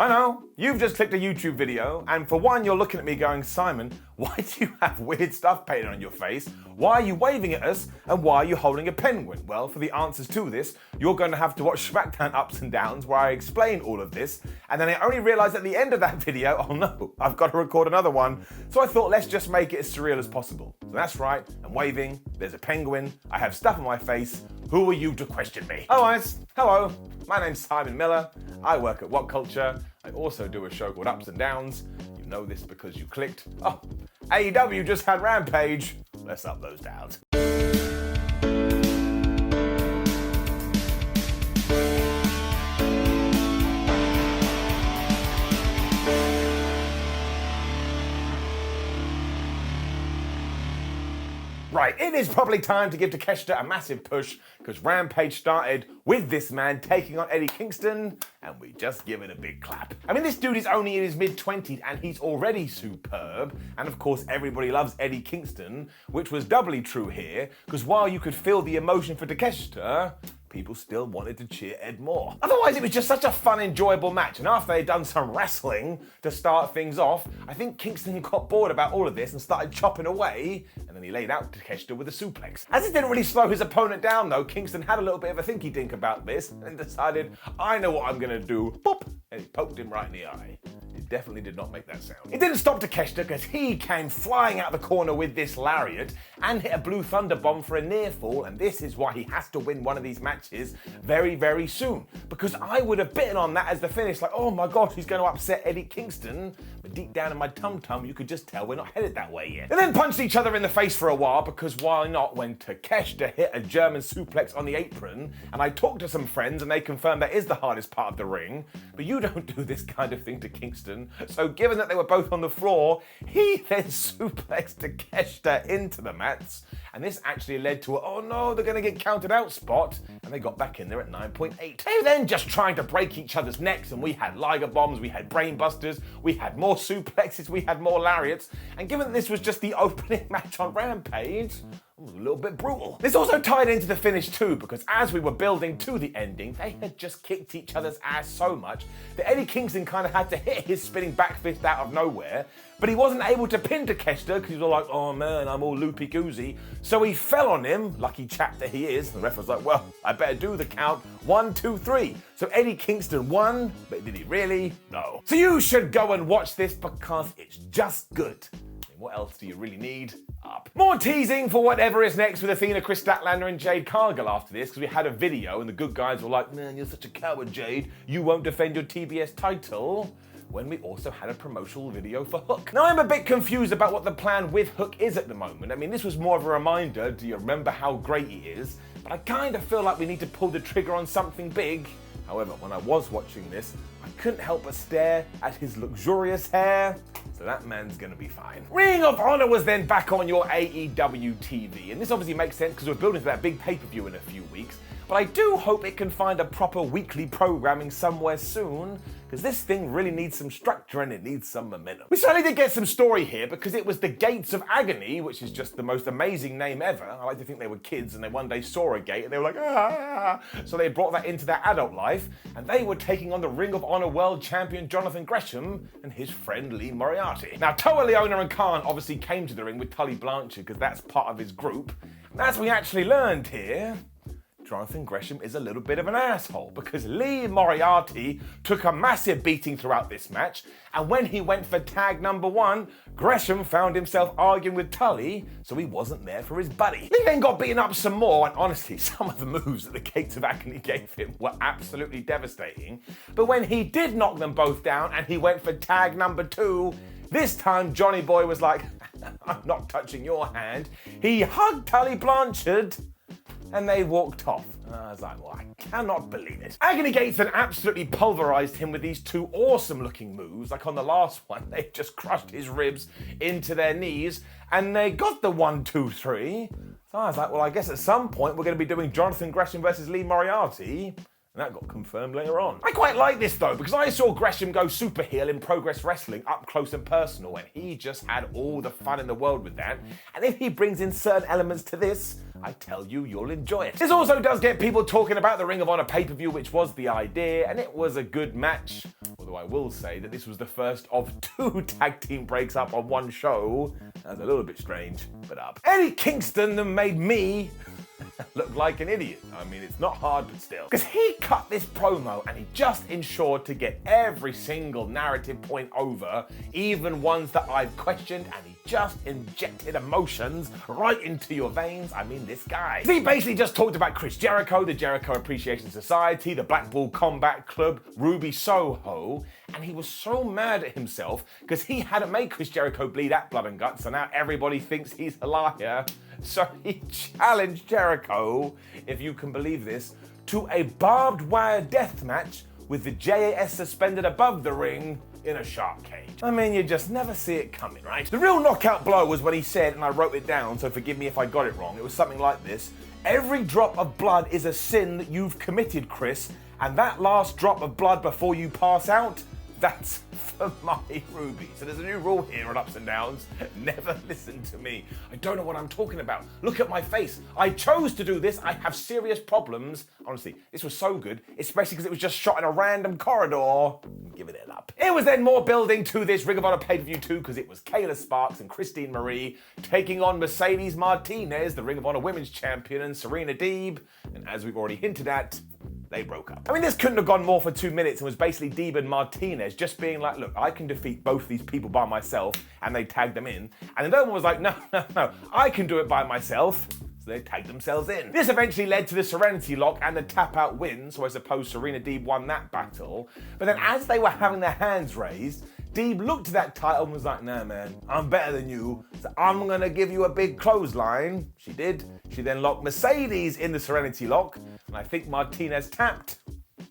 I know, you've just clicked a YouTube video, and for one, you're looking at me going, Simon, why do you have weird stuff painted on your face? Why are you waving at us? And why are you holding a penguin? Well, for the answers to this, you're going to have to watch SmackDown Ups and Downs, where I explain all of this, and then I only realised at the end of that video, oh no, I've got to record another one. So I thought, let's just make it as surreal as possible. So that's right, I'm waving, there's a penguin, I have stuff on my face. Who are you to question me? Oh guys, hello, my name's Simon Miller, I work at WhatCulture, I also do a show called Ups and Downs. You know this because you clicked. Oh, AEW just had Rampage. Let's up those downs. Right, it is probably time to give Takeshita a massive push because Rampage started with this man taking on Eddie Kingston, and we just give it a big clap. I mean, this dude is only in his mid-20s and he's already superb, and of course everybody loves Eddie Kingston, which was doubly true here because while you could feel the emotion for Takeshita, people still wanted to cheer Ed more. Otherwise, it was just such a fun, enjoyable match. And after they'd done some wrestling to start things off, I think Kingston got bored about all of this and started chopping away, and then he laid out Takeshita with a suplex. As it didn't really slow his opponent down though, Kingston had a little bit of a thinky-dink about this and decided, I know what I'm gonna do, boop, and he poked him right in the eye. It definitely did not make that sound. It didn't stop Takeshita because he came flying out the corner with this lariat and hit a blue thunder bomb for a near fall, and this is why he has to win one of these matches very, very soon. Because I would have bitten on that as the finish, like, oh my god, he's going to upset Eddie Kingston. But deep down in my tum-tum, you could just tell we're not headed that way yet. They then punched each other in the face for a while, because why not, when Takeshita hit a German suplex on the apron, and I talked to some friends and they confirmed that is the hardest part of the ring, but you don't do this kind of thing to Kingston. So given that they were both on the floor, he then suplexed Takeshita into the mats, and this actually led to a, oh no, they're going to get counted out spot, and they got back in there at 9.8. They were then just trying to break each other's necks, and we had Liger bombs, we had brain busters, we had more suplexes, we had more lariats, and given that this was just the opening match on Rampage, it was a little bit brutal. This also tied into the finish too, because as we were building to the ending, they had just kicked each other's ass so much that Eddie Kingston kind of had to hit his spinning back fist out of nowhere, but he wasn't able to pin Takeshita because he was all like, oh man, I'm all loopy-goosey. So he fell on him, lucky chap that he is. The ref was like, well, I better do the count. 1, 2, 3. So Eddie Kingston won, but did he really? No. So you should go and watch this because it's just good. What else do you really need? Up. More teasing for whatever is next with Athena, Chris Statlander and Jade Cargill after this, because we had a video and the good guys were like, man, you're such a coward, Jade. You won't defend your TBS title. When we also had a promotional video for Hook. Now I'm a bit confused about what the plan with Hook is at the moment. I mean, this was more of a reminder, do you remember how great he is? But I kind of feel like we need to pull the trigger on something big. However, when I was watching this, I couldn't help but stare at his luxurious hair, so that man's gonna be fine. Ring of Honor was then back on your AEW TV, and this obviously makes sense because we're building to that big pay-per-view in a few weeks, but I do hope it can find a proper weekly programming somewhere soon, because this thing really needs some structure and it needs some momentum. We certainly did get some story here because it was the Gates of Agony, which is just the most amazing name ever. I like to think they were kids and they one day saw a gate and they were like, ah. So they brought that into their adult life, and they were taking on the Ring of Honor World Champion Jonathan Gresham and his friend Lee Moriarty. Now, Toa Leona and Khan obviously came to the ring with Tully Blanchard because that's part of his group. And as we actually learned here, Jonathan Gresham is a little bit of an asshole because Lee Moriarty took a massive beating throughout this match, and when he went for tag number 1, Gresham found himself arguing with Tully, so he wasn't there for his buddy. Lee then got beaten up some more, and honestly, some of the moves that the Gates of Agony gave him were absolutely devastating. But when he did knock them both down and he went for tag number 2, this time Johnny Boy was like, I'm not touching your hand. He hugged Tully Blanchard, and they walked off. I was like, well, I cannot believe it. Agony Gates then absolutely pulverized him with these 2 awesome looking moves. Like on the last one, they just crushed his ribs into their knees, and they got the 1, 2, 3. So I was like, well, I guess at some point we're going to be doing Jonathan Gresham versus Lee Moriarty. And that got confirmed later on. I quite like this though, because I saw Gresham go super heel in Progress Wrestling up close and personal, and he just had all the fun in the world with that. And if he brings in certain elements to this, I tell you, you'll enjoy it. This also does get people talking about the Ring of Honor pay-per-view, which was the idea, and it was a good match. Although I will say that this was the first of 2 tag team breaks up on one show. That was a little bit strange, but up. Eddie Kingston made me look like an idiot. I mean, it's not hard, but still. Because he cut this promo and he just ensured to get every single narrative point over, even ones that I've questioned, and he just injected emotions right into your veins. I mean, this guy. He basically just talked about Chris Jericho, the Jericho Appreciation Society, the Blackpool Combat Club, Ruby Soho, and he was so mad at himself because he hadn't made Chris Jericho bleed out blood and guts, so now everybody thinks he's a liar. So he challenged Jericho, if you can believe this, to a barbed wire death match with the JAS suspended above the ring in a shark cage. I mean, you just never see it coming, right? The real knockout blow was when he said, and I wrote it down, so forgive me if I got it wrong, it was something like this: "Every drop of blood is a sin that you've committed, Chris, and that last drop of blood before you pass out, that's for my Ruby." So there's a new rule here on Ups and Downs. Never listen to me. I don't know what I'm talking about. Look at my face. I chose to do this. I have serious problems. Honestly, this was so good, especially because it was just shot in a random corridor. Give it up. It was then more building to this Ring of Honor pay-per-view too, because it was Kayla Sparks and Christina Marie taking on Mercedes Martinez, the Ring of Honor Women's Champion, and Serena Deeb. And as we've already hinted at, they broke up. I mean, this couldn't have gone more for 2 minutes and was basically Deeb and Martinez just being like, look, I can defeat both these people by myself, and they tagged them in. And then the other one was like, no, I can do it by myself. So they tagged themselves in. This eventually led to the Serenity Lock and the tap out win, so I suppose Serena Deeb won that battle. But then as they were having their hands raised, Deeb looked at that title and was like, nah, man, I'm better than you, so I'm gonna give you a big clothesline. She did. She then locked Mercedes in the Serenity Lock, and I think Martinez tapped.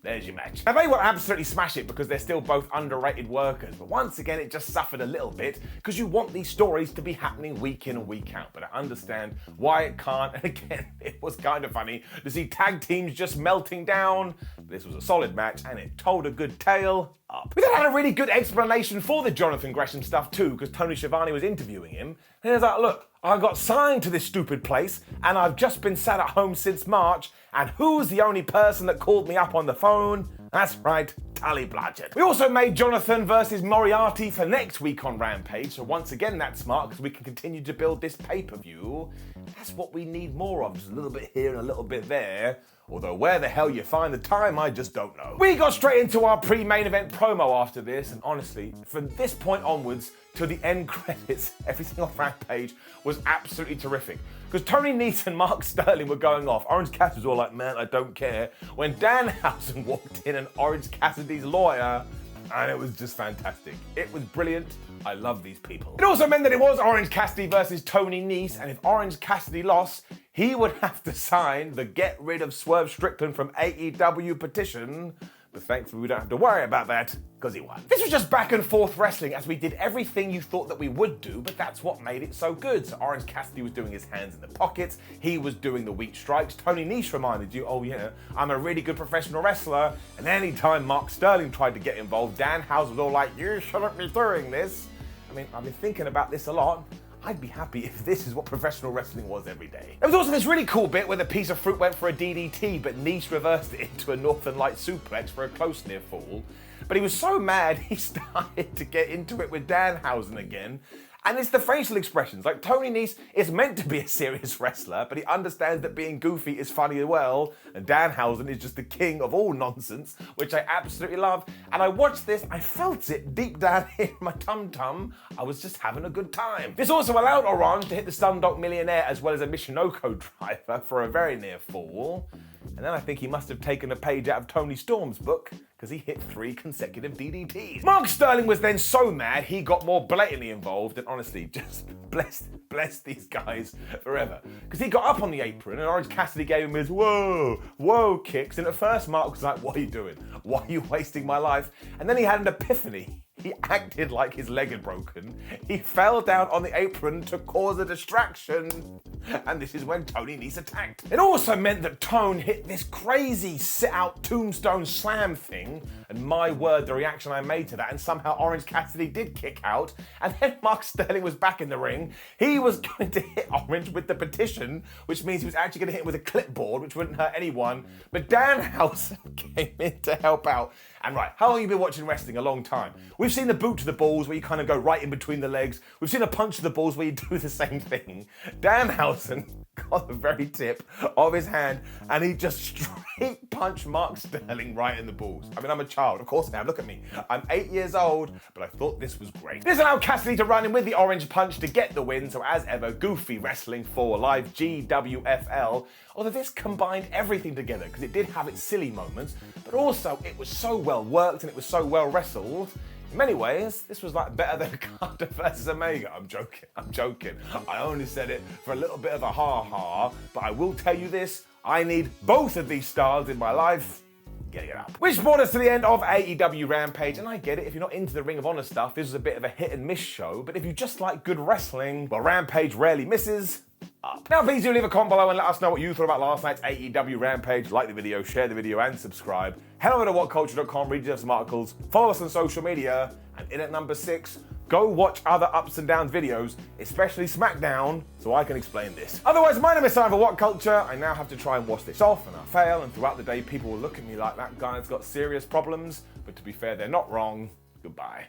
There's your match. Now, they will absolutely smash it because they're still both underrated workers, but once again, it just suffered a little bit because you want these stories to be happening week in and week out, but I understand why it can't, and again, it was kind of funny to see tag teams just melting down. This was a solid match, and it told a good tale. We then had a really good explanation for the Jonathan Gresham stuff too, because Tony Schiavone was interviewing him, and he was like, look, I got signed to this stupid place, and I've just been sat at home since March, and who's the only person that called me up on the phone? That's right, Tully Blanchard. We also made Jonathan versus Moriarty for next week on Rampage, so once again that's smart because we can continue to build this pay-per-view. That's what we need more of, just a little bit here and a little bit there. Although where the hell you find the time, I just don't know. We got straight into our pre-main event promo after this, and honestly, from this point onwards to the end credits, everything on Rampage was absolutely terrific. Because Tony Nese and Mark Sterling were going off. Orange Cassidy was all like, man, I don't care. When Danhausen walked in and Orange Cassidy's lawyer, and it was just fantastic. It was brilliant. I love these people. It also meant that it was Orange Cassidy versus Tony Nese, and if Orange Cassidy lost, he would have to sign the Get Rid of Swerve Strickland from AEW petition. But thankfully we don't have to worry about that, because he won. This was just back and forth wrestling as we did everything you thought that we would do, but that's what made it so good. So Orange Cassidy was doing his hands in the pockets, he was doing the weak strikes, Tony Nese reminded you, oh yeah, I'm a really good professional wrestler, and anytime Mark Sterling tried to get involved, Danhausen was all like, you shouldn't be doing this. I mean, I've been thinking about this a lot. I'd be happy if this is what professional wrestling was every day. There was also this really cool bit where the piece of fruit went for a DDT, but Nese reversed it into a Northern Light suplex for a close near fall. But he was so mad, he started to get into it with Danhausen again. And it's the facial expressions. Like, Tony Nese is meant to be a serious wrestler, but he understands that being goofy is funny as well. And Danhausen is just the king of all nonsense, which I absolutely love. And I watched this, I felt it deep down in my tum-tum. I was just having a good time. This also allowed Orange to hit the Slumdog Millionaire as well as a Michinoku driver for a very near fall. And then I think he must have taken a page out of Tony Storm's book, because he hit 3 consecutive DDTs. Mark Sterling was then so mad, he got more blatantly involved, and honestly, just bless these guys forever. Because he got up on the apron, and Orange Cassidy gave him his whoa kicks, and at first Mark was like, what are you doing? Why are you wasting my life? And then he had an epiphany. He acted like his leg had broken. He fell down on the apron to cause a distraction. And this is when Tony Nese attacked. It also meant that Tone hit this crazy sit-out tombstone slam thing, and my word, the reaction I made to that, and somehow Orange Cassidy did kick out, and then Mark Sterling was back in the ring. He was going to hit Orange with the petition, which means he was actually going to hit him with a clipboard, which wouldn't hurt anyone, but Danhausen came in to help out. And right, how long have you been watching wrestling? A long time. We've seen the boot to the balls where you kind of go right in between the legs. We've seen a punch to the balls where you do the same thing. Danhausen got the very tip of his hand and he just straight punched Mark Sterling right in the balls. I mean, I'm a child, of course I am, look at me. I'm 8 years old, but I thought this was great. This allowed Cassidy to run in with the orange punch to get the win, so as ever, Goofy Wrestling for Life, GWFL, although this combined everything together because it did have its silly moments, but also it was so well worked and it was so well wrestled. In many ways, this was like better than Carter versus Omega. I'm joking. I only said it for a little bit of a ha-ha, but I will tell you this, I need both of these stars in my life. Getting it up. Which brought us to the end of AEW Rampage, and I get it, if you're not into the Ring of Honor stuff, this was a bit of a hit and miss show, but if you just like good wrestling, well, Rampage rarely misses. Up. Now please do leave a comment below and let us know what you thought about last night's AEW Rampage. Like the video, share the video and subscribe. Head over to WhatCulture.com, read yourself some articles, follow us on social media, and in at number 6, go watch other ups and downs videos, especially SmackDown, so I can explain this. Otherwise, my name is Simon for WhatCulture. I now have to try and wash this off, and I fail, and throughout the day people will look at me like that guy's got serious problems, but to be fair, they're not wrong. Goodbye.